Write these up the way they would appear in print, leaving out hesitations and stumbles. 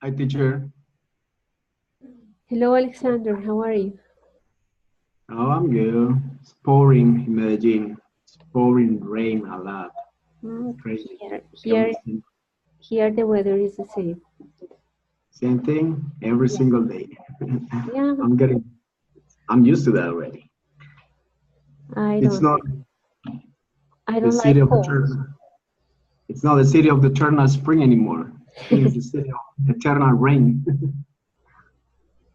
Hi, teacher. Hello, Alexander. How are you? Oh, I'm good. It's pouring in Medellin. It's pouring rain a lot. Crazy. Here, Every here, sin- here, the weather is the same. Same thing every Yeah, single day. yeah. I'm getting. I'm used to that already. I It's don't, not I the don't like city of cold. eternal. It's not the city of the eternal spring anymore. I think it's the city of eternal rain.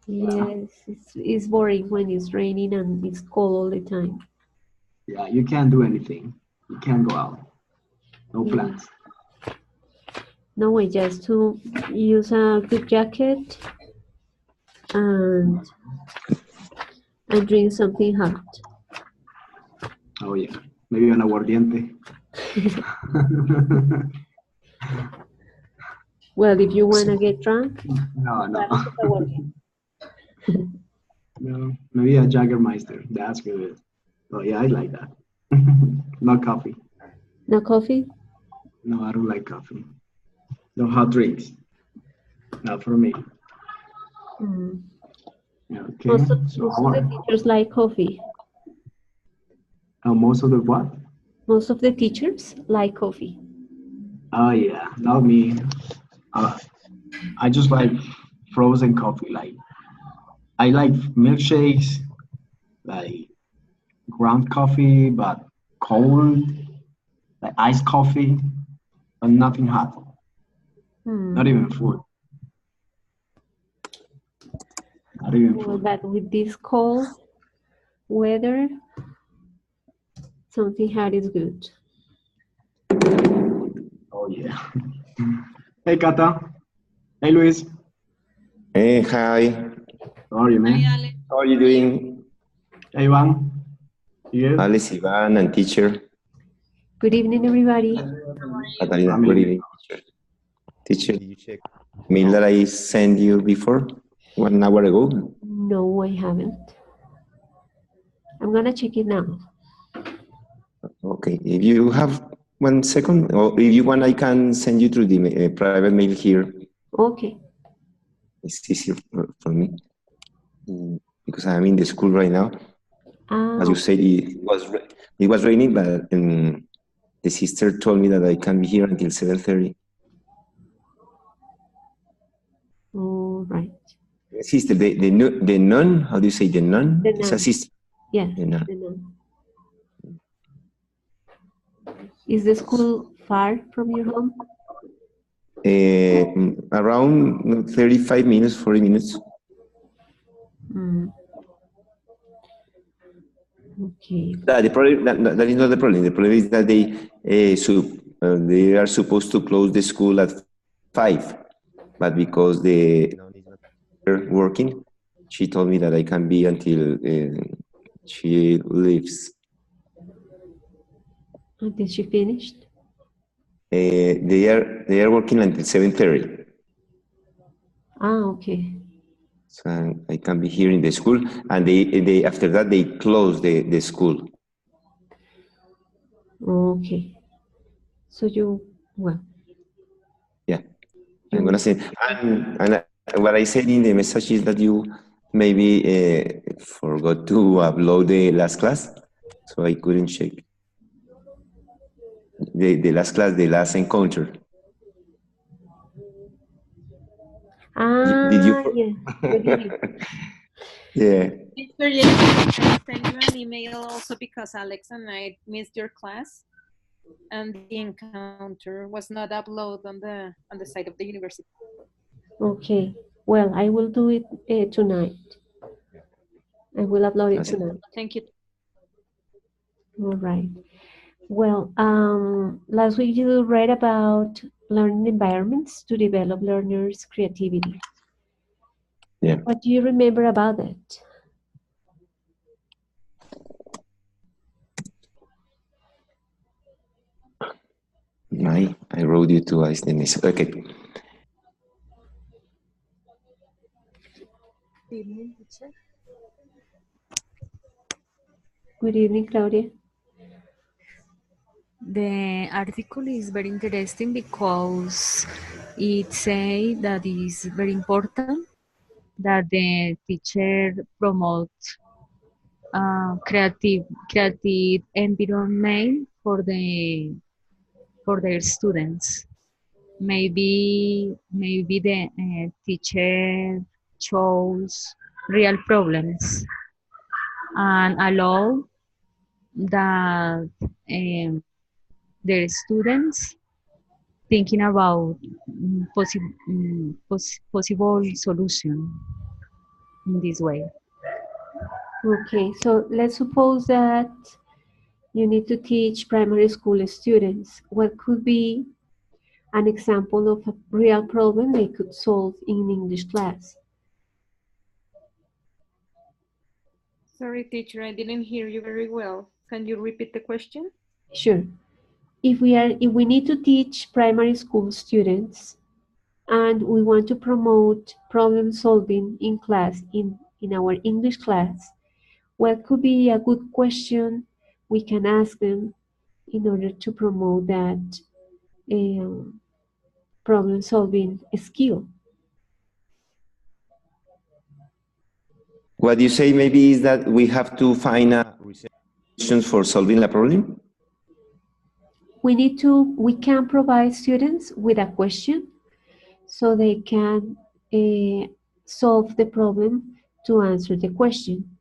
Yeah, Yes, it's boring when it's raining and it's cold all the time. yeah. You can't do anything. You can't go out. No Yeah. plans. No way, just to use a good jacket and and drink something hot. Oh yeah. Maybe an aguardiente. Well, if you wanna get drunk, No, no. para que te aguarde. No, maybe a Jagermeister. That's good. Oh yeah, I like that. Not coffee. No coffee? No, I don't like coffee. No hot drinks. Not for me. Mm. Yeah, okay. Most of So most of the teachers like coffee. most of the what? Most of the teachers like coffee. Oh yeah, not me. Uh, I just like frozen coffee. Like I like milkshakes, like ground coffee, but cold, like iced coffee, but nothing hot. Not Hmm. even food. Not even Well, food. but with this cold weather, something hot is good. Oh yeah. Hey Kata. Hey Luis. Hey, hi. How are you, Hi, man? Alex. How are How you are you? doing? Hey Ivan. You good? Alice, Ivan, and teacher. Good evening, everybody. How are you? Catalina, good Family. evening, teacher. Teacher, did you check mail that I sent you before, 1 hour ago? No, I haven't. I'm gonna check it now. Okay, if you have 1 second, or if you want, I can send you through the private mail here. Okay. It's easier for me because I'm in the school right now. As you Ah, said, it was raining, but the sister told me that I can be here until 7:30. all right. Sister, the nun, how do you say the nun? The It's a nun. sister. Yes, The nun. the nun. Is the school far from your home? Around 35 minutes, 40 minutes. Mm, okay. The problem, that is not the problem. The problem is that they are supposed to close the school at 5, but because the nun is not working, she told me that I can be until she leaves. Until she finished? They are working until 7:30. Ah, okay. So I can be here in the school, and they after that they close the school. Okay. So you, well, Yeah, you I'm gonna will. say, and what I said in the message is that you maybe forgot to upload the last class, so I couldn't check the last class, the last encounter. Did you? Ah, yeah. The video. Yeah. Victor, yes, I sent you an email also because Alex and I missed your class, and the encounter was not uploaded on the site of the university. Okay. Well, I will do it tonight. I will upload it That's it. tonight. Thank you. All right. Well, last week you read about learning environments to develop learners' creativity. Yeah. What do you remember about that? I wrote you twice the message. Okay. Evening, teacher. Good evening, Claudia. The article is very interesting because it say that it is very important that the teacher promotes creative environment for their students. Maybe the teacher shows real problems and allow that their students thinking about possible solution in this way. Okay, so let's suppose that you need to teach primary school students. What could be an example of a real problem they could solve in English class? Sorry, teacher, I didn't hear you very well. Can you repeat the question? Sure. If we need to teach primary school students and we want to promote problem solving in class, in our English class, what could be a good question we can ask them in order to promote that problem solving skill? What you say maybe is that we have to find a solution for solving a problem. We can provide students with a question so they can solve the problem to answer the question.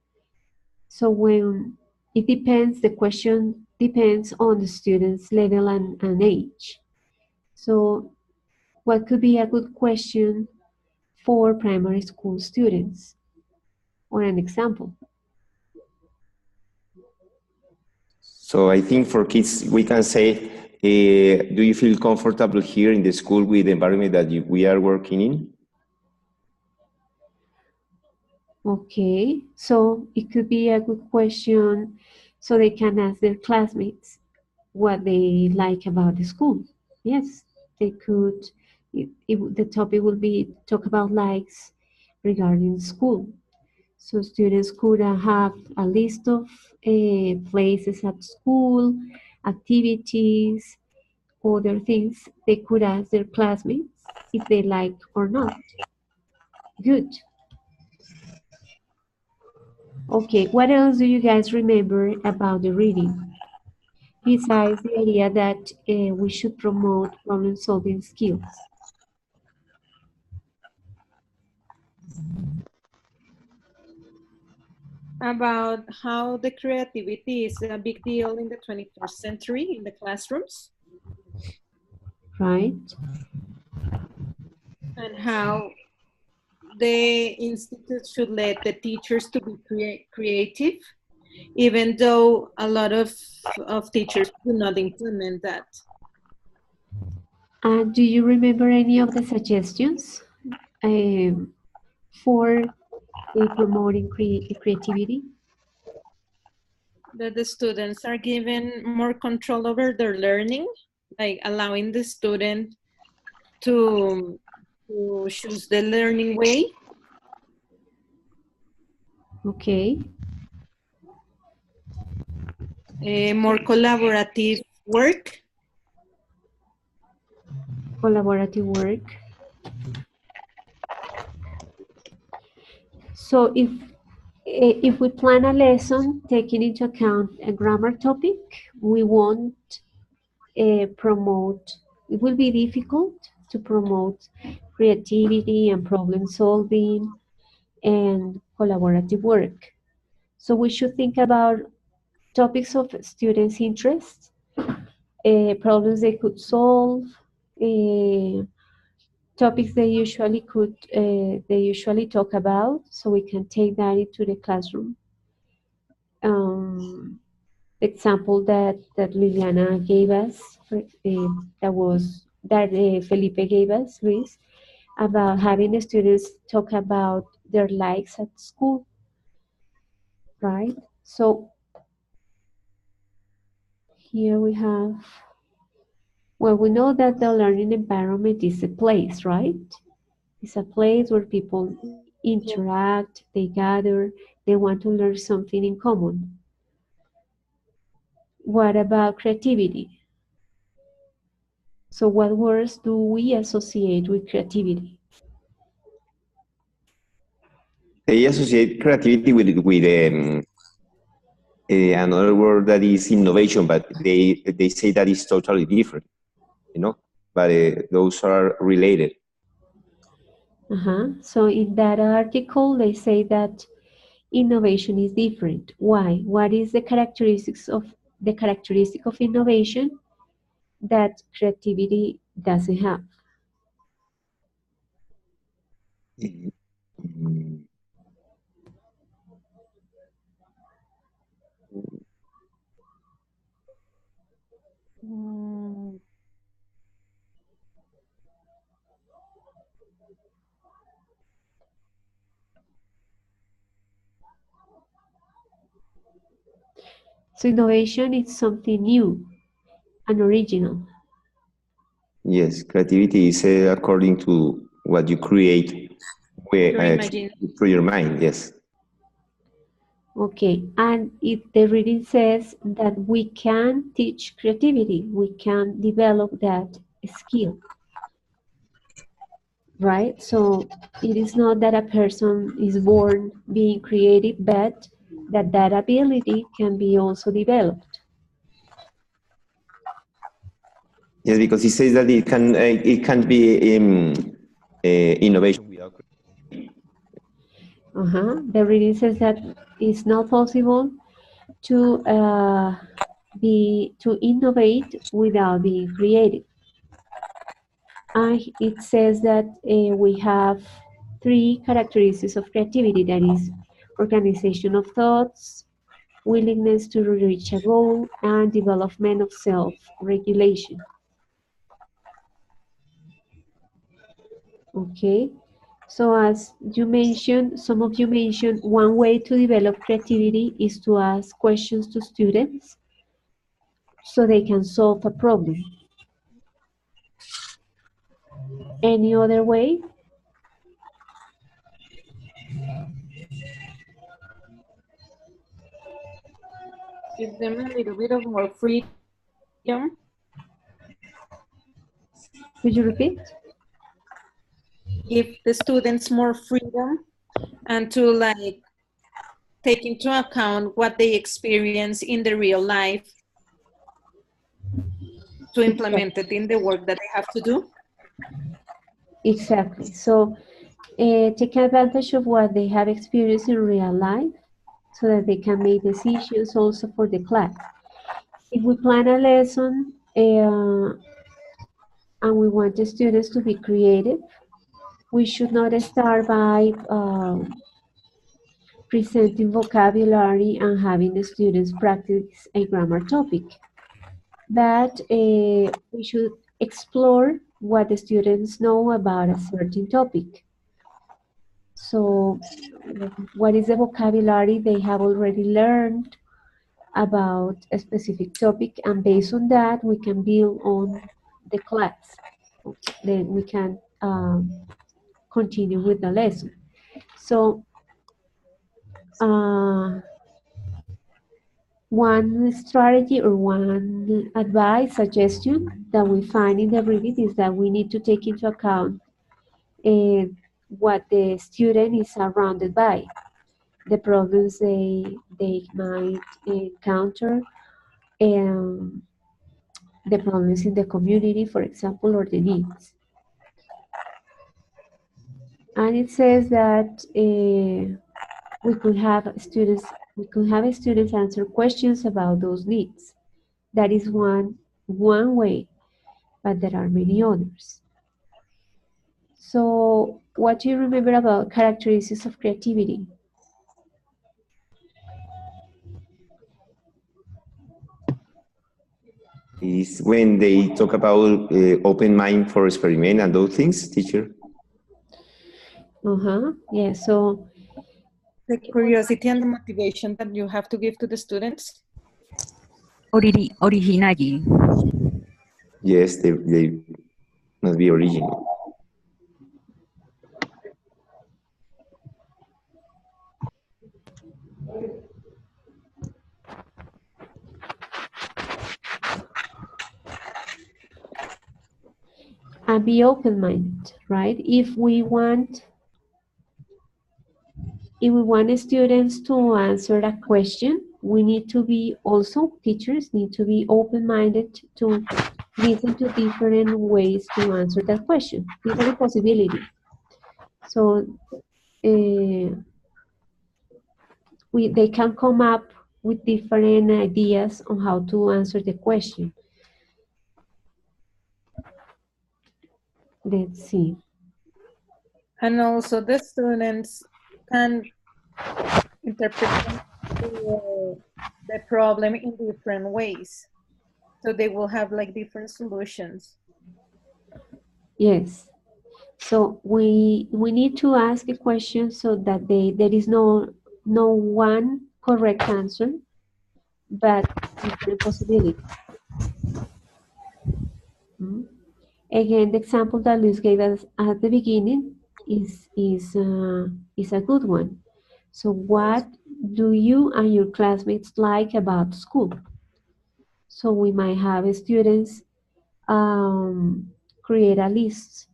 So when it depends, the question depends on the student's level and age. So what could be a good question for primary school students, or an example? So I think for kids, we can say, do you feel comfortable here in the school with the environment that we are working in? Okay, so it could be a good question so they can ask their classmates what they like about the school. Yes, they could. The topic will be talk about likes regarding school. So students could have a list of places at school, activities, other things they could ask their classmates if they like or not. Good. Okay, what else do you guys remember about the reading? Besides the idea that we should promote problem-solving skills. About how the creativity is a big deal in the 21st century in the classrooms. Right? And how the institute should let the teachers to be creative, even though a lot of teachers do not implement that. And do you remember any of the suggestions for promoting creativity? That the students are given more control over their learning, like allowing the student to choose the learning way. Okay. More collaborative work. Collaborative work. So if we plan a lesson taking into account a grammar topic, we won't promote, it will be difficult to promote creativity and problem solving and collaborative work. So we should think about topics of students' interest, problems they could solve, topics they usually talk about, so we can take that into the classroom. Example that Liliana gave us, that Felipe gave us, Luis, about having the students talk about their likes at school, right? So here we have, well, we know that the learning environment is a place, right? It's a place where people interact, they gather, they want to learn something in common. What about creativity? So what words do we associate with creativity? They associate creativity with another word that is innovation, but they say that is totally different, you know. But those are related. So in that article, they say that innovation is different. Why? What is the characteristic of innovation that creativity doesn't have? Mm. Mm, So innovation is something new and original. Yes, creativity is according to what you create your imagination. through your mind. Yes. Okay, and the reading says that we can teach creativity, we can develop that skill, right? So it is not that a person is born being creative, but that ability can be also developed. Yes, because he says that it can be innovation without. The reading says that it's not possible to to innovate without being creative. And it says that we have three characteristics of creativity, that is organization of thoughts, willingness to reach a goal, and development of self-regulation. Okay, so as you mentioned, some of you mentioned, one way to develop creativity is to ask questions to students so they can solve a problem. Any other way? Give them a little bit of more freedom. Could you repeat? Give the students more freedom and to like take into account what they experience in the real life to implement it in the work that they have to do. Exactly. So take advantage of what they have experienced in real life so that they can make decisions also for the class. If we plan a lesson and we want the students to be creative, we should not start by presenting vocabulary and having the students practice a grammar topic. But we should explore what the students know about a certain topic. So what is the vocabulary they have already learned about a specific topic, and based on that we can build on the class. Then we can continue with the lesson. So one strategy or one advice suggestion that we find in the reading is that we need to take into account what the student is surrounded by, the problems they might encounter, and the problems in the community, for example, or the needs. And it says that we could have students answer questions about those needs. That is one way, but there are many others. So what do you remember about characteristics of creativity? Is when they talk about open mind for experiment and those things, teacher. Yeah, so The curiosity and the motivation that you have to give to the students. Originality. Yes, they must be original. and be open-minded, right? If we want students to answer a question, we need to be also, teachers need to be open-minded to listen to different ways to answer that question, different possibilities. So they can come up with different ideas on how to answer the question. Let's see. And also the students can interpret the problem in different ways. So they will have like different solutions. Yes. So we need to ask a question so that there is no one correct answer, but different possibilities. Again, the example that Luis gave us at the beginning is a good one. So what do you and your classmates like about school? So we might have students create a list,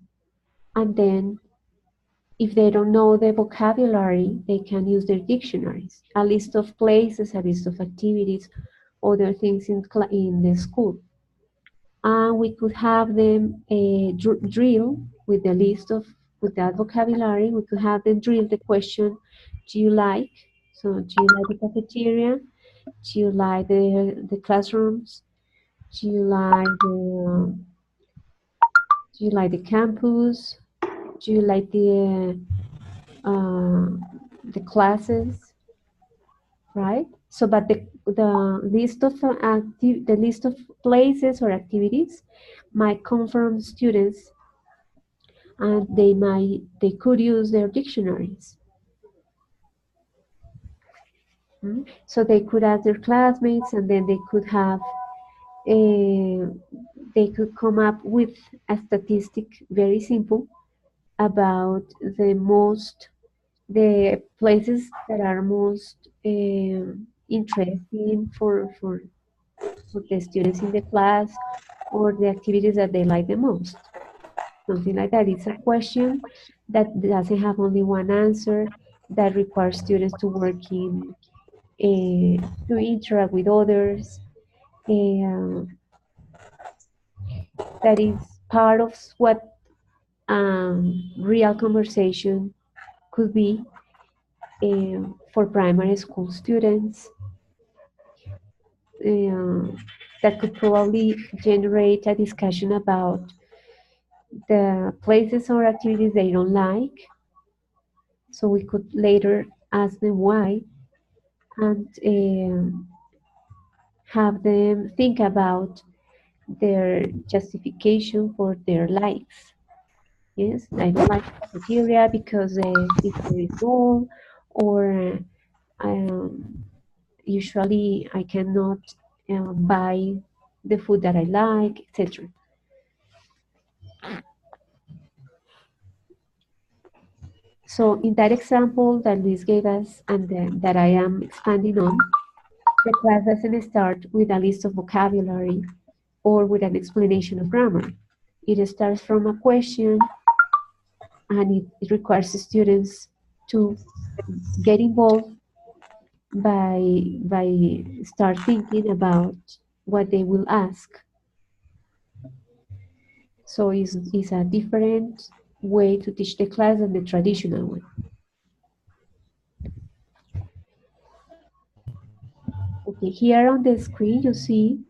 and then if they don't know the vocabulary, they can use their dictionaries, a list of places, a list of activities, other things in the school. And we could have them drill with the list of, with that vocabulary, we could have them drill the question, do you like? So do you like the cafeteria? Do you like the classrooms? Do you like the campus? Do you like the classes? Right? So, but the list of the list of places or activities might come from students, and they could use their dictionaries. So they could ask their classmates, and then they could have they could come up with a statistic, very simple, about the places that are most interesting for the students in the class, or the activities that they like the most. Something like that. It's a question that doesn't have only one answer, that requires students to work in, to interact with others. That is part of what real conversation could be for primary school students. That could probably generate a discussion about the places or activities they don't like. So we could later ask them why, and have them think about their justification for their likes. Yes, I don't like the cafeteria because it's very small, or usually I cannot buy the food that I like, etc. So in that example that Luis gave us, and that I am expanding on, the class doesn't start with a list of vocabulary or with an explanation of grammar. It starts from a question, and it requires the students to get involved by start thinking about what they will ask. So it's a different way to teach the class than the traditional one. Okay, here on the screen you see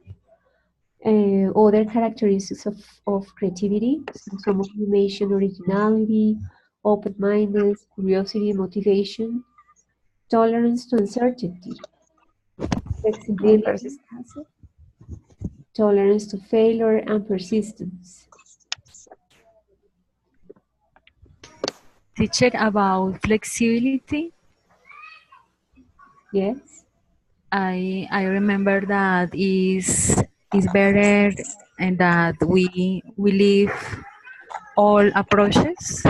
other characteristics of creativity. So some of you mentioned originality, open-mindedness, curiosity, motivation, tolerance to uncertainty, flexibility, tolerance to failure, and persistence. Teacher, about flexibility, Yes? I remember that is better, and that we leave all approaches,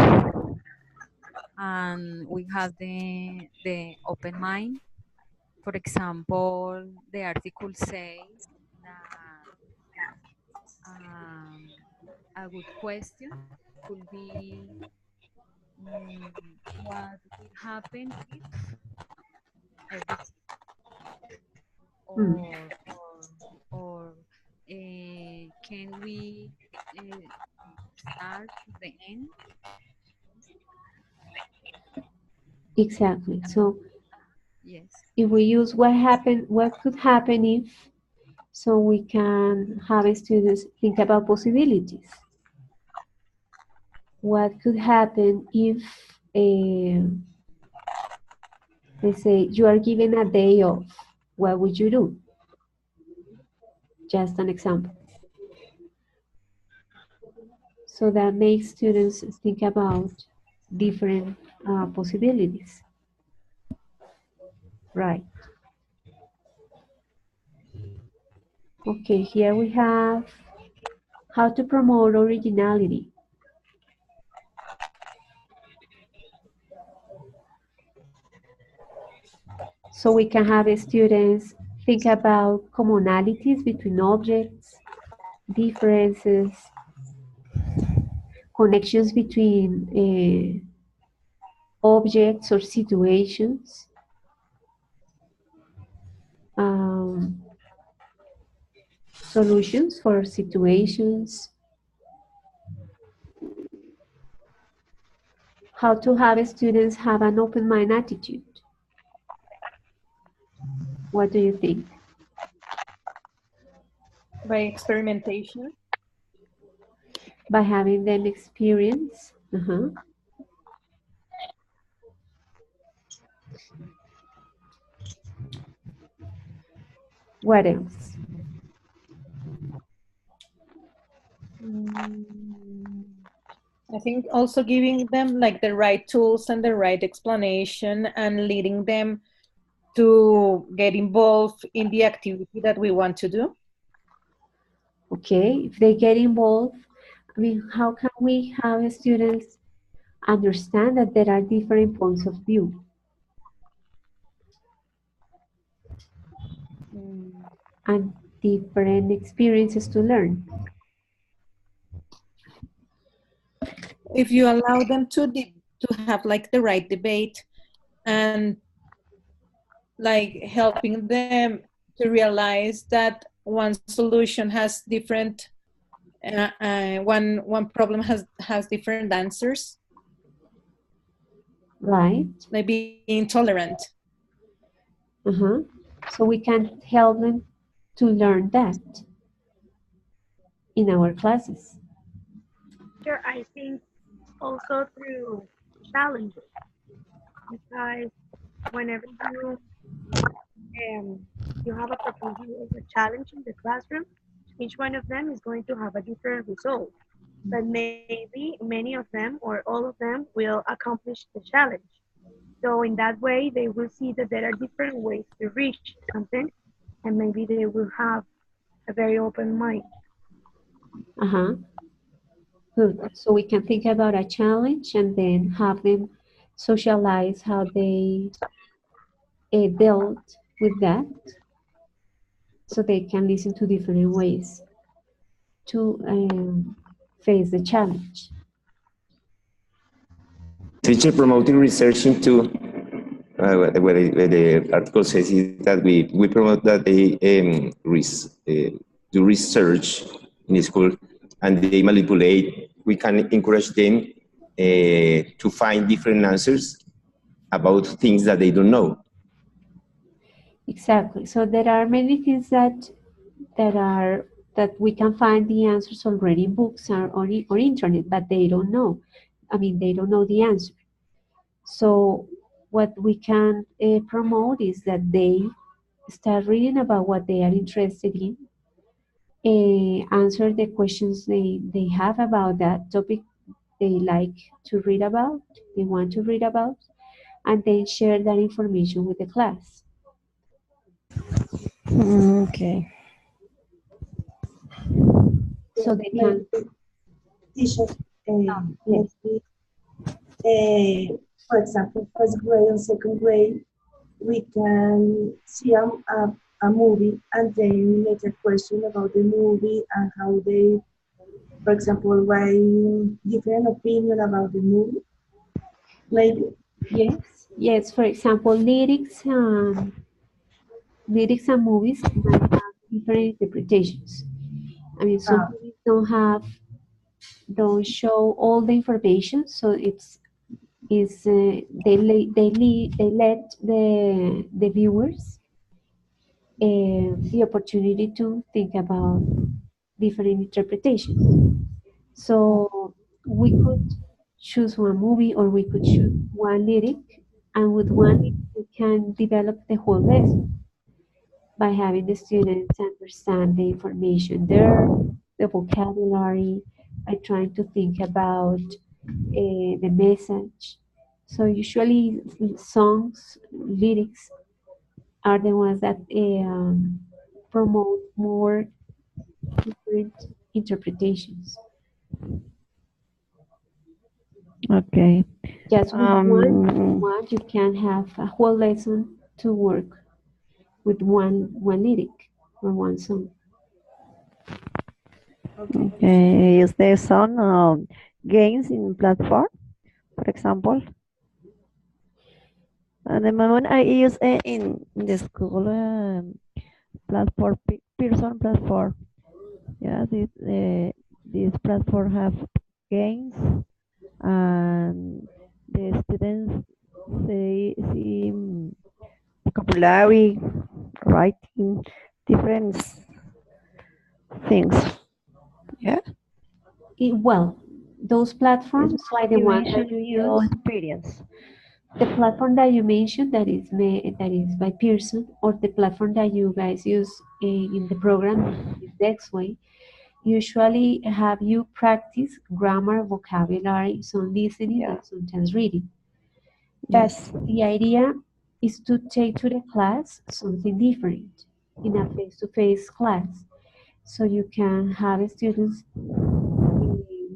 and we have the open mind. For example, the article says that um, a good question could be what will happen if everything, Hmm. or can we uh, start the end? Exactly. So Yes. if we use what could happen if, so we can have students think about possibilities. What could happen if, let's say, you are given a day off? What would you do? Just an example. So that makes students think about different possibilities. Right. Okay, here we have how to promote originality. So we can have students think about commonalities between objects, differences, connections between objects or situations, um, solutions for situations, how to have students have an open mind attitude. What do you think? By experimentation. By having them experience. What else? I think also giving them like the right tools and the right explanation and leading them to get involved in the activity that we want to do. Okay, if they get involved, I mean, how can we have students understand that there are different points of view and different experiences to learn? If you allow them to have like the right debate and like helping them to realize that one solution has different one problem has different answers, Right? like being tolerant. So we can help them to learn that in our classes. Sure, I think also through challenges, because whenever you have a proposal of a challenge in the classroom, each one of them is going to have a different result. But maybe many of them or all of them will accomplish the challenge. So in that way, they will see that there are different ways to reach something, and maybe they will have a very open mind. Good. So we can think about a challenge and then have them socialize how they dealt with that, so they can listen to different ways to face the challenge. Teacher promoting research into where the article says is that we promote that they do research in the school and they manipulate. We can encourage them to find different answers about things that they don't know. Exactly. So there are many things that we can find the answers already in books or internet, but they don't know. I mean, they don't know the answer. So what we can promote is that they start reading about what they are interested in, answer the questions they have about that topic they like to read about, they want to read about, and then share that information with the class. Okay. So they can, Teacher, yes. maybe, for example, first grade and second grade, we can see a movie and then make a question about the movie and how they for example, write different opinion about the movie. Maybe. Yes. For example, lyrics and movies might have different interpretations. I mean, some Ah, movies don't show all the information, so they let the viewers the opportunity to think about different interpretations. So we could choose one movie or we could choose one lyric, and with one lyric we can develop the whole lesson by having the students understand the information there, the vocabulary, by trying to think about the message. So usually songs, lyrics are the ones that promote more different interpretations. Okay. Just with Um, one, you can have a whole lesson to work with one lyric or one song. okay. okay. Is there some games in platform, for example? At the moment, I use in the school platform, Pearson platform. Yeah, this platform have games, and the students see vocabulary, writing, different things. Yeah. Well, those It's platforms more like the you one that mentioned you your use, experience. the platform that you mentioned that is by Pearson, or the platform that you guys use in the program is Dexway, usually have you practice grammar, vocabulary, some listening, Yeah. and sometimes reading. But Yes. the idea is to take to the class something different in a face-to-face class. So you can have students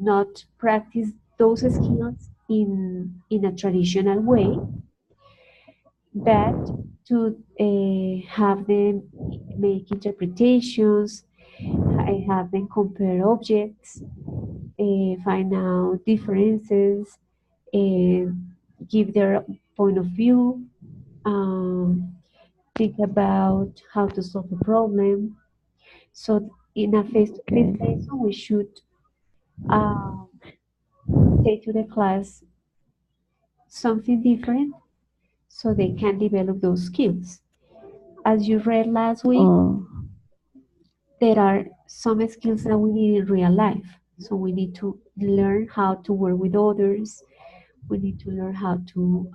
not practice those skills in a traditional way, but to have them make interpretations, have them compare objects, find out differences, uh, give their point of view, um, think about how to solve a problem. So in a face-to-face Okay. lesson, we should uh, take to the class something different so they can develop those skills. As you read last week, Oh, there are some skills that we need in real life. So we need to learn how to work with others. We need to learn how to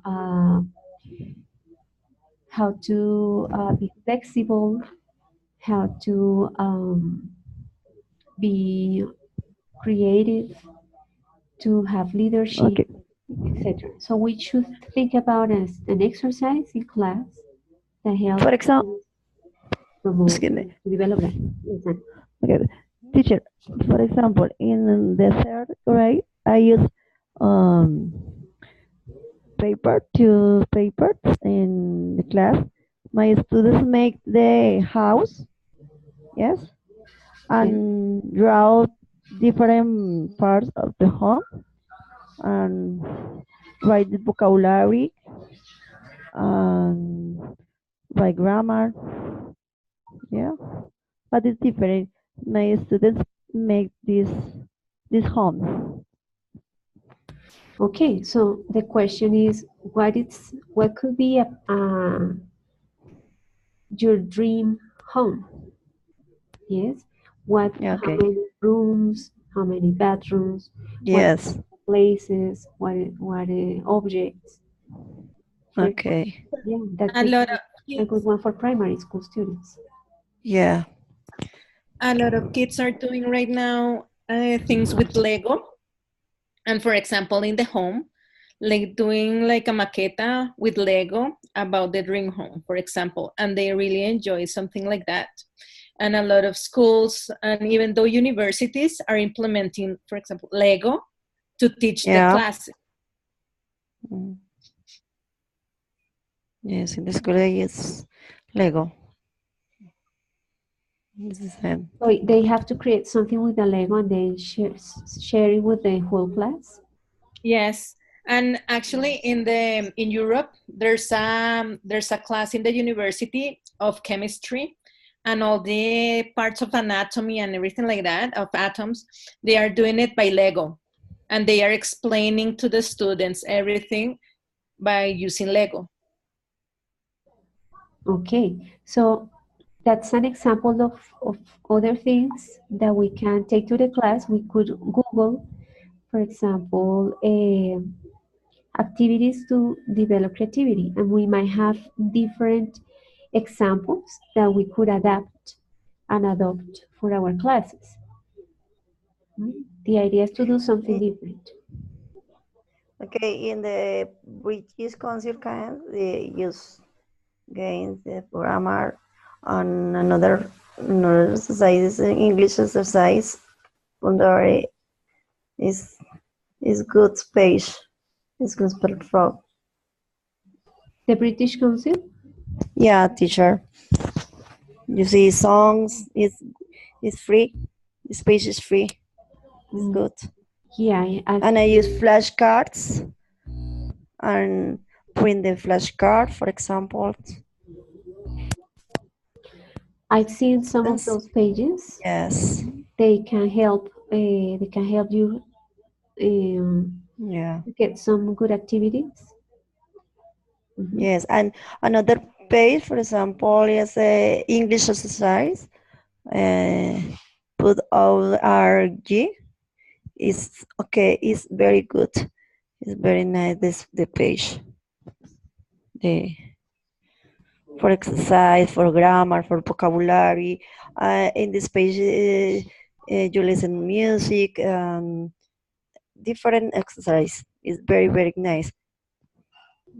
be flexible, how to be creative, to have leadership, okay. etc. So we should think about as an exercise in class that For help example, to promote excuse me. to develop that. Listen. Okay, teacher. For example, in the third grade, I use um papers in the class. My students make the house, yes, Yeah. and draw different parts of the home and write the vocabulary and write grammar. Yeah, but it's different. My students make this home. Okay, so the question is, what could be your dream home? Yes. Yeah, How okay. many rooms? How many bathrooms? What Yes. places? What objects? For example, Okay. yeah, that A could lot be of a good kids, one for primary school students. Yeah. a lot of kids are doing right now things with Lego. And for example, in the home, like doing like a maqueta with Lego about the dream home, for example, and they really enjoy something like that. And a lot of schools and even though universities are implementing, for example, Lego to teach the Yeah. classes. Mm, yes, in the school I use Lego. It's the same. So they have to create something with the Lego and then share it with the whole class? Yes, and actually in Europe there's a class in the University of Chemistry, and all the parts of anatomy and everything like that of atoms, they are doing it by Lego, and they are explaining to the students everything by using Lego. Okay, so that's an example of other things that we can take to the class. We could Google, for example, activities to develop creativity, and we might have different examples that we could adapt and adopt for our classes. The idea is to do something different. Okay, in the British Council can they use gains the grammar on another exercise, English exercise. Under is good page. It's good platform. The British Council? Yeah, teacher. You see songs, it's free. This page is free. It's good. Yeah, and I use flashcards and print the flashcard, for example. I've seen some of those pages. Yes. They can help. They can help you Yeah. get some good activities. Yes, and another page, for example, is a English exercise. Put ORG. It's okay. It's very good. It's very nice. The page. For exercise, for grammar, for vocabulary. In this page, you listen music. Different exercise. It's very nice.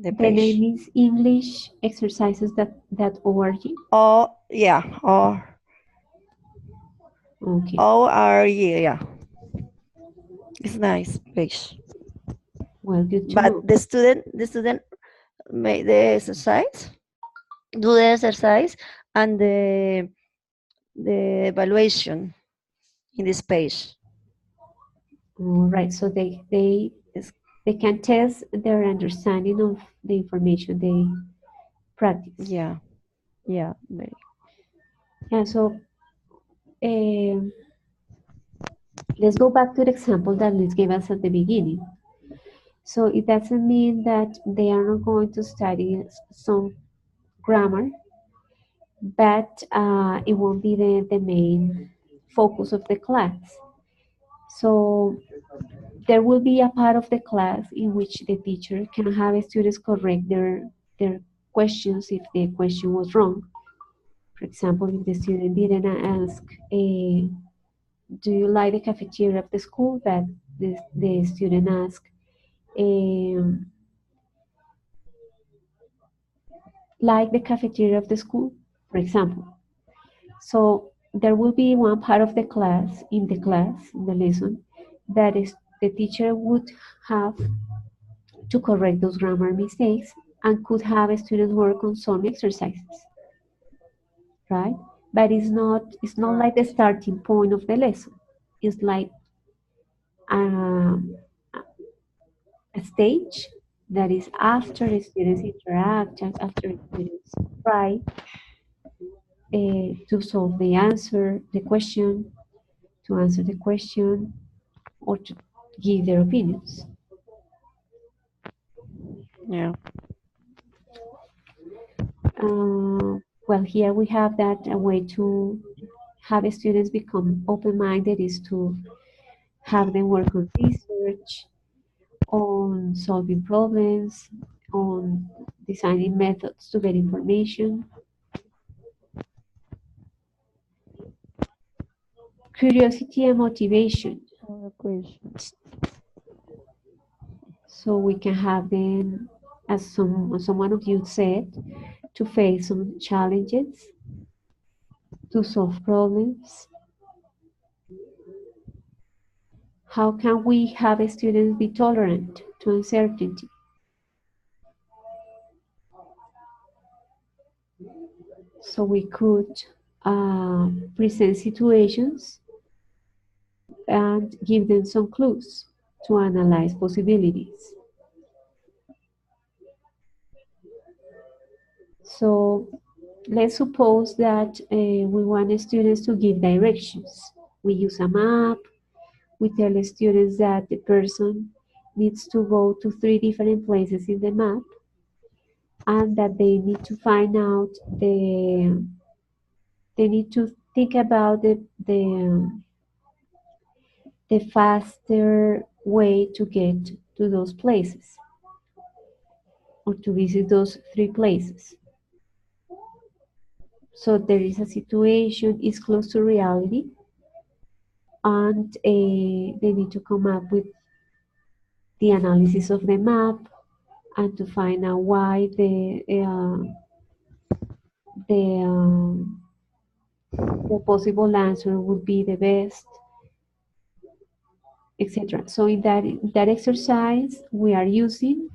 The name is English exercises that org. Oh yeah. Okay. ORG, yeah. It's nice page. Well, good to but know. the student make the exercise, do the exercise, and the evaluation in this page. All right. So they can test their understanding of the information they practice. Yeah. Yeah. So let's go back to the example that Liz gave us at the beginning. So it doesn't mean that they are not going to study some grammar, but it won't be the main focus of the class. So there will be a part of the class in which the teacher can have students correct their questions if the question was wrong. For example, if the student didn't ask, do you like the cafeteria of the school? But the student asked, like the cafeteria of the school, for example. So there will be one part of the class, in the lesson, that is the teacher would have to correct those grammar mistakes and could have students work on some exercises, right? But it's not like the starting point of the lesson. It's like a stage that is after the students interact, after the students try to solve the question, to answer the question, or to give their opinions. Yeah. Well, here we have that a way to have students become open-minded is to have them work on research, on solving problems, on designing methods to get information. Curiosity and motivation. Other questions. So we can have them, as someone of you said, to face some challenges, to solve problems. How can we have students be tolerant to uncertainty? So we could present situations and give them some clues to analyze possibilities. So let's suppose that we want students to give directions. We use a map. We tell the students that the person needs to go to 3 different places in the map and that they need to find out they need to think about the faster way to get to those places or to visit those 3 places. So there is a situation, is close to reality, and they need to come up with the analysis of the map and to find out why the possible answer would be the best, etc. So in that exercise, we are using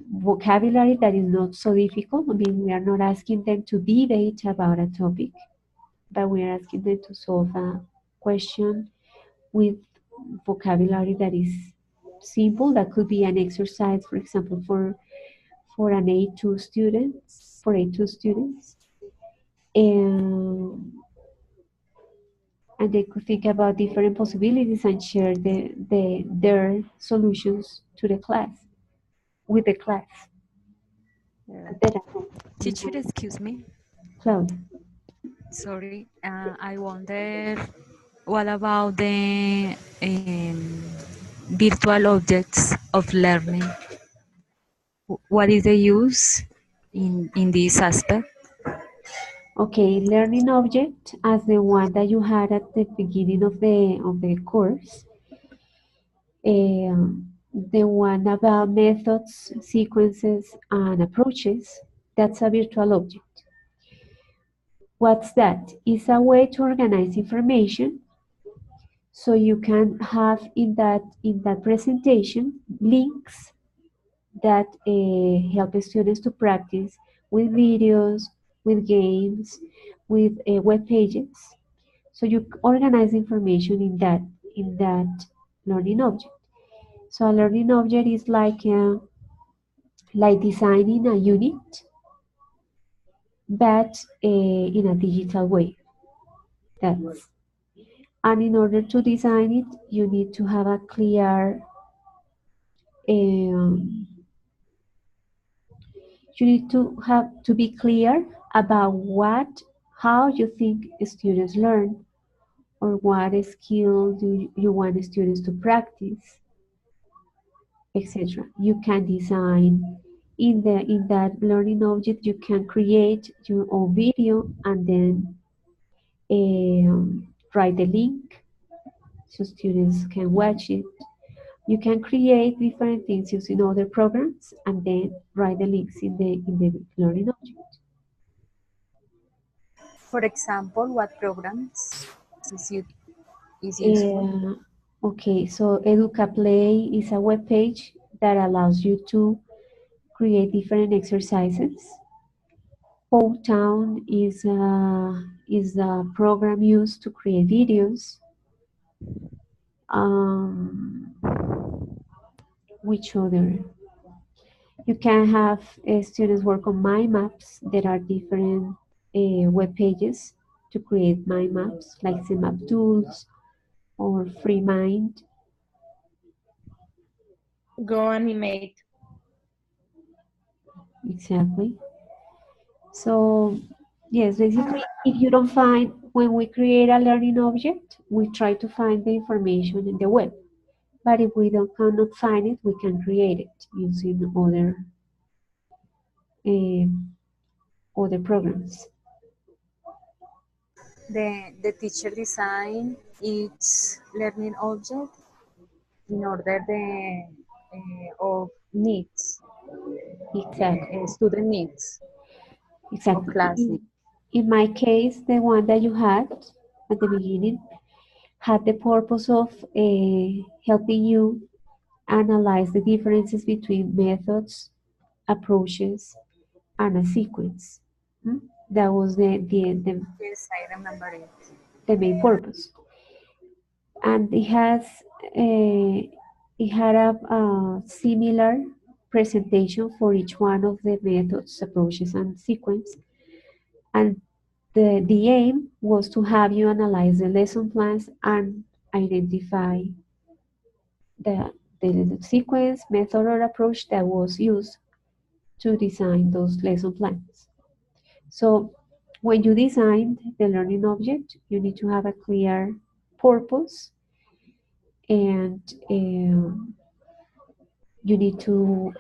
vocabulary that is not so difficult. I mean, we are not asking them to debate about a topic, but we are asking them to solve a question with vocabulary that is simple. That could be an exercise, for example, for an A2 students, for A2 students. And they could think about different possibilities and share their solutions to the class, with the class. Teacher, excuse me. Claudia. Sorry, I wonder what about the virtual objects of learning? What is the use in this aspect? Okay, learning object as the one that you had at the beginning of the course. The one about methods, sequences, and approaches, that's a virtual object. What's that? It's a way to organize information so you can have in that presentation links that help students to practice with videos, with games, with web pages. So you organize information in that learning object. So a learning object is like designing a unit, but in a digital way. That's and in order to design it, you need to have a clear um, you need to have to be clear about how you think students learn or what skill do you want students to practice, etc. You can design in that learning object. You can create your own video and then write the link so students can watch it. You can create different things using other programs and then write the links in the learning object. For example, what programs is useful? Okay, so EducaPlay is a web page that allows you to create different exercises. Town is a program used to create videos. Which other? You can have students work on mind maps. There are different web pages to create mind maps, like CMap Tools or FreeMind. Go animate. Exactly. So, yes, basically, if you don't find, when we create a learning object, we try to find the information in the web. But if we cannot find it, we can create it using other programs. The teacher design each learning object in order of needs, Exactly. student needs or Exactly. class needs. In my case, the one that you had at the beginning had the purpose of helping you analyze the differences between methods, approaches, and a sequence. That was Yes, I remember it. the main purpose. And it had a similar presentation for each one of the methods, approaches, and sequence. And the aim was to have you analyze the lesson plans and identify the sequence, method, or approach that was used to design those lesson plans. So when you design the learning object, you need to have a clear purpose, and you need to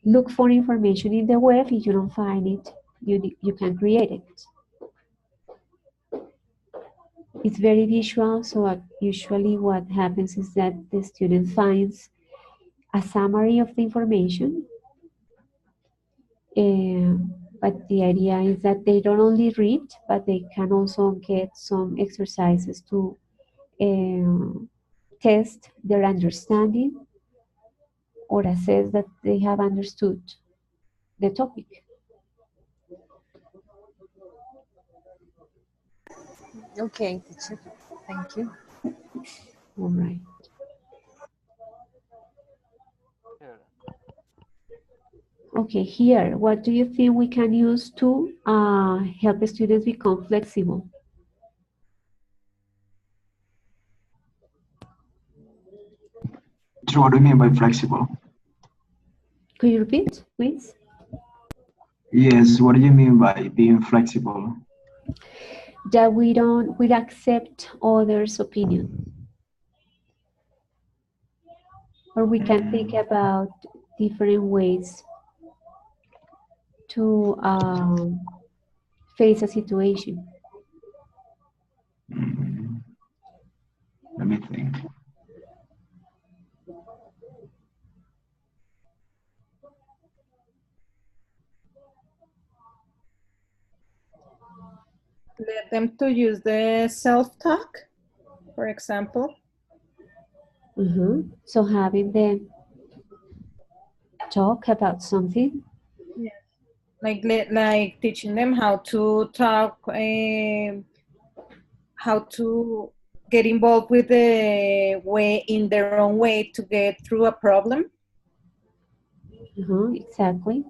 look for information in the web. If you don't find it, you can create it. It's very visual, so usually what happens is that the student finds a summary of the information, but the idea is that they don't only read, but they can also get some exercises to test their understanding or assess that they have understood the topic. Okay, teacher. Thank you. All right. Okay, here, what do you think we can use to help students become flexible? So what do you mean by flexible? Could you repeat, please? Yes, what do you mean by being flexible? That we accept others' opinion, or we can think about different ways to face a situation. Let me think. Let them to use the self-talk, for example. So having them talk about something. Yes. Like teaching them how to talk, how to get involved with the way in their own way to get through a problem. Exactly.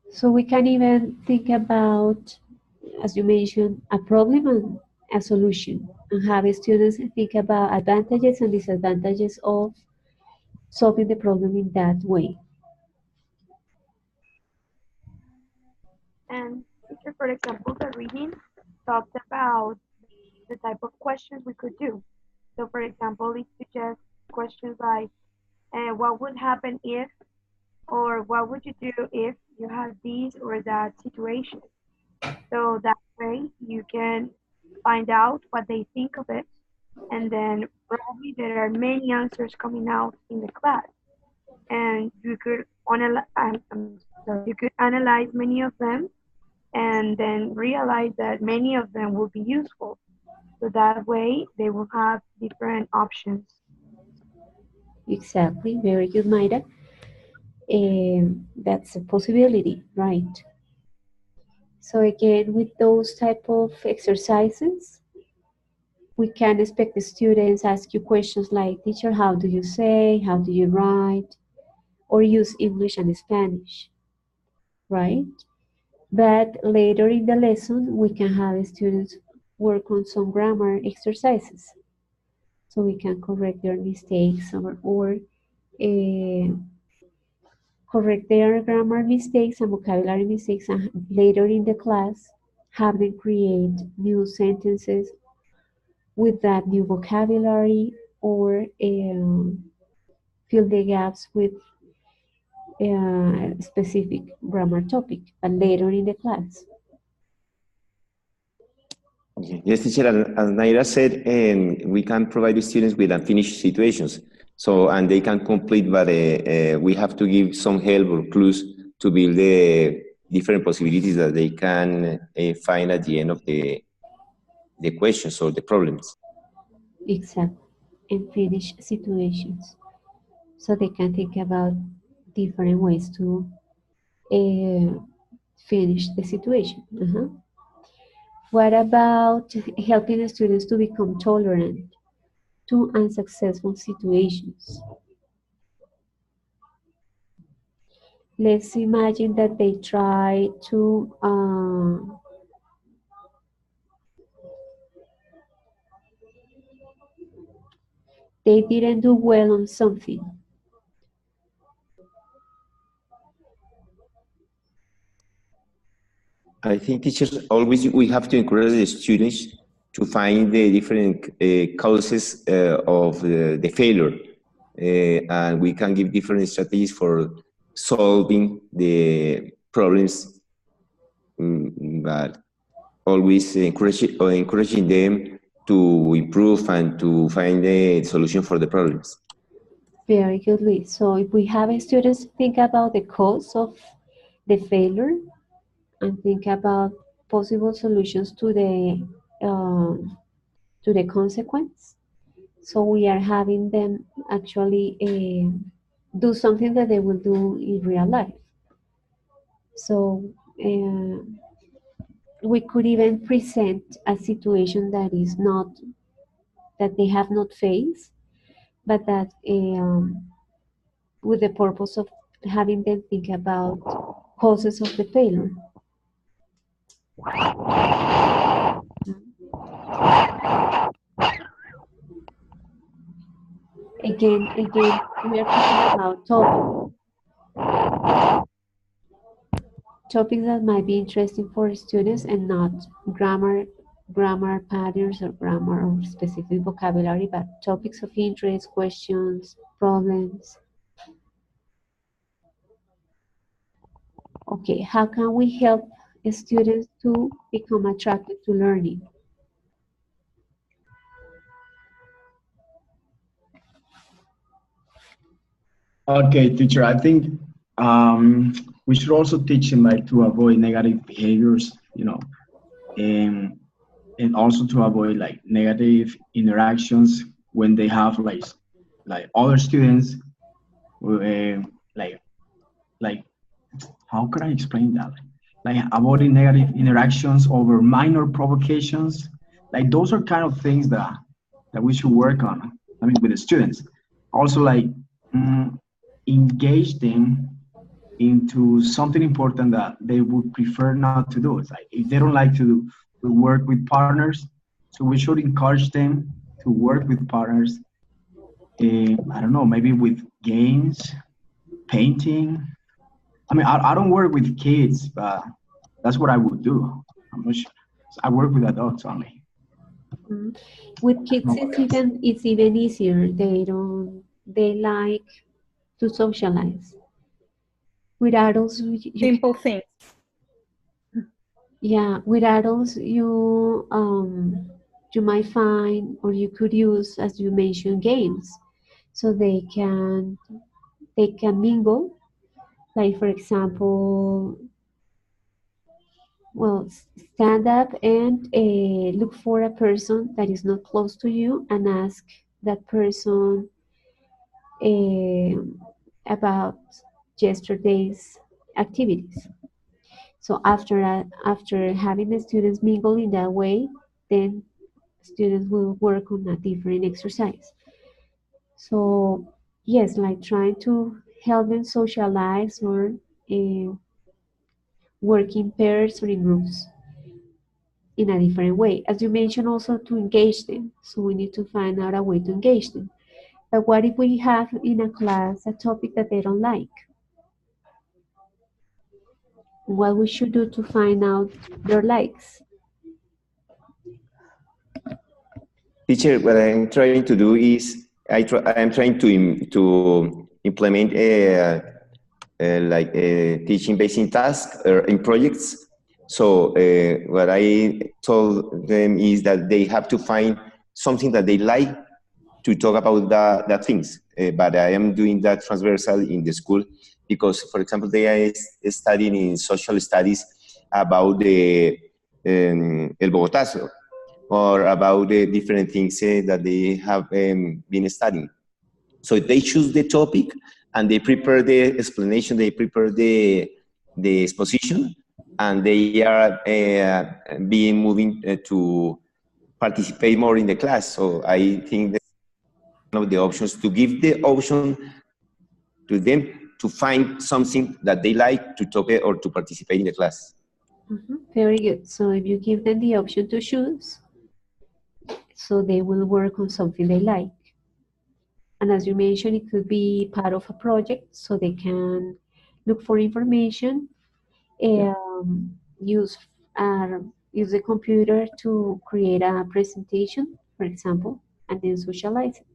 So we can even think about, as you mentioned, a problem and a solution, and have students think about advantages and disadvantages of solving the problem in that way. And teacher, for example, the reading talked about the type of questions we could do. So, for example, it suggests questions like, what would happen if, or what would you do if you had this or that situation? So that way you can find out what they think of it, and then probably there are many answers coming out in the class, and you could you could analyze many of them, and then realize that many of them will be useful. So that way they will have different options. Exactly. Very good, Mayra. That's a possibility, right? So again, with those type of exercises, we can expect the students ask you questions like, teacher, how do you say, how do you write, or use English and Spanish, right? But later in the lesson, we can have students work on some grammar exercises. So we can correct their mistakes or correct their grammar mistakes and vocabulary mistakes, and later in the class have them create new sentences with that new vocabulary, or fill the gaps with a specific grammar topic, but later in the class. Yes, teacher, as Naira said, we can provide the students with unfinished situations. So, and they can complete, but we have to give some help or clues to build the different possibilities that they can find at the end of the questions or the problems. Exactly. And finish situations. So they can think about different ways to finish the situation. What about helping the students to become tolerant to unsuccessful situations? Let's imagine that they try to they didn't do well on something. I think teachers always, we have to encourage the students to find the different causes of the failure. And we can give different strategies for solving the problems, but always encouraging them to improve and to find a solution for the problems. Very good, Luis. So if we have students think about the cause of the failure and think about possible solutions to the consequence. So we are having them actually do something that they will do in real life. So we could even present a situation that is not, that they have not faced, but that with the purpose of having them think about causes of the failure. Again, we are talking about topics that might be interesting for students and not grammar patterns or grammar or specific vocabulary, but topics of interest, questions, problems. Okay, how can we help students to become attracted to learning? Okay, teacher, I think we should also teach them like to avoid negative behaviors, and also to avoid like negative interactions when they have like other students, uh, like like how can I explain that? Like avoiding negative interactions over minor provocations. Like those are kind of things that we should work on. I mean, with the students. Also, like engage them into something important that they would prefer not to do. It's like if they don't like to work with partners, so we should encourage them to work with partners. I don't know, maybe with games, painting. I mean, I don't work with kids, but that's what I would do. I'm not sure. I work with adults only. With kids, it's even easier. They like to socialize. With adults, simple things. Yeah, with adults, you might find, or you could use, as you mentioned, games, so they can mingle. Like for example, well, stand up and look for a person that is not close to you and ask that person about yesterday's activities. So after having the students mingle in that way, then students will work on a different exercise. So yes, like trying to help them socialize or work in pairs or in groups in a different way. As you mentioned, also to engage them. So we need to find out a way to engage them. But what if we have in a class a topic that they don't like? What we should do to find out their likes? Teacher, what I'm trying to do is I'm trying to implement a teaching based in tasks or in projects. So what I told them is that they have to find something that they like to talk about that things. But I am doing that transversal in the school because, for example, they are studying in social studies about the El Bogotazo, or about the different things that they have been studying. So they choose the topic and they prepare the explanation, they prepare the exposition, and they are being moving to participate more in the class. So I think that one of the options to give the option to them to find something that they like to talk or to participate in the class. Very good. So if you give them the option to choose, so they will work on something they like. And as you mentioned, it could be part of a project, so they can look for information, use use the computer to create a presentation, for example, and then socialize it.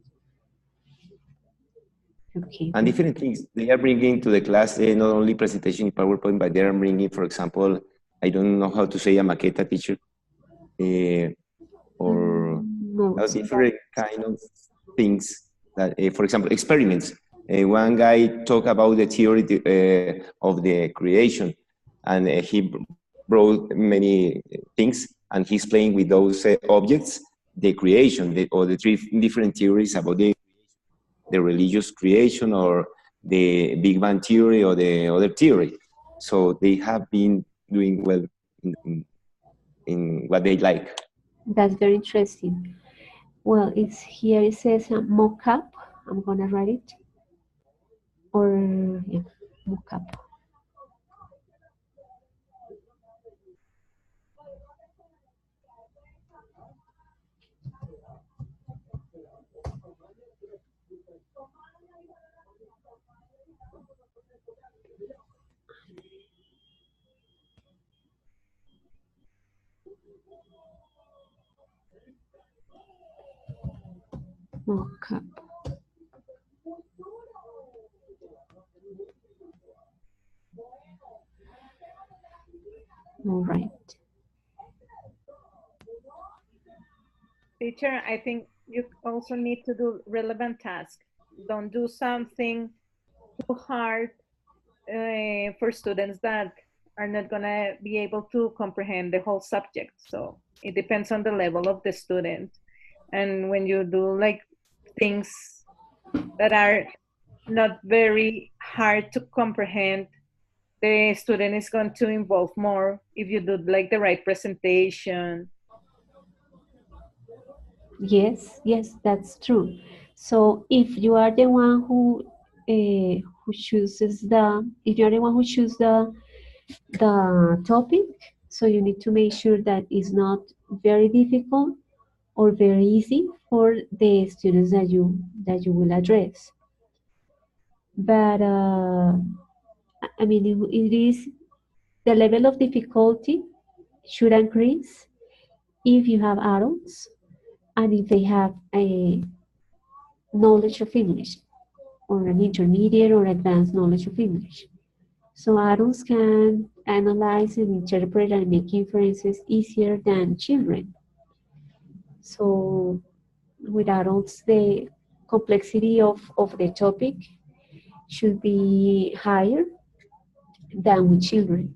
Okay. And different things they are bringing to the class, not only presentation in PowerPoint, but they are bringing, for example, I don't know how to say a maqueta teacher, or different kind of things that, for example, experiments. One guy talked about the theory of the creation, and he brought many things, and he's playing with those objects, the creation, or the three different theories about the religious creation, or the Big Bang theory, or the other theory. So they have been doing well in what they like. That's very interesting. Well, it's here it says mock-up. I'm gonna write it. Or yeah, mock-up. Mock-up. All right. Teacher, I think you also need to do relevant tasks. Don't do something too hard for students that are not gonna be able to comprehend the whole subject. So it depends on the level of the student. And when you do like things that are not very hard to comprehend, the student is going to involve more if you do like the right presentation. Yes, that's true. So if you are the one who chooses if you are the one who chooses the topic, so you need to make sure that it's not very difficult or very easy for the students that you will address. But I mean, it is the level of difficulty should increase if you have adults and if they have a knowledge of English, or an intermediate or advanced knowledge of English. So adults can analyze and interpret and make inferences easier than children. So with adults, the complexity of the topic should be higher than with children.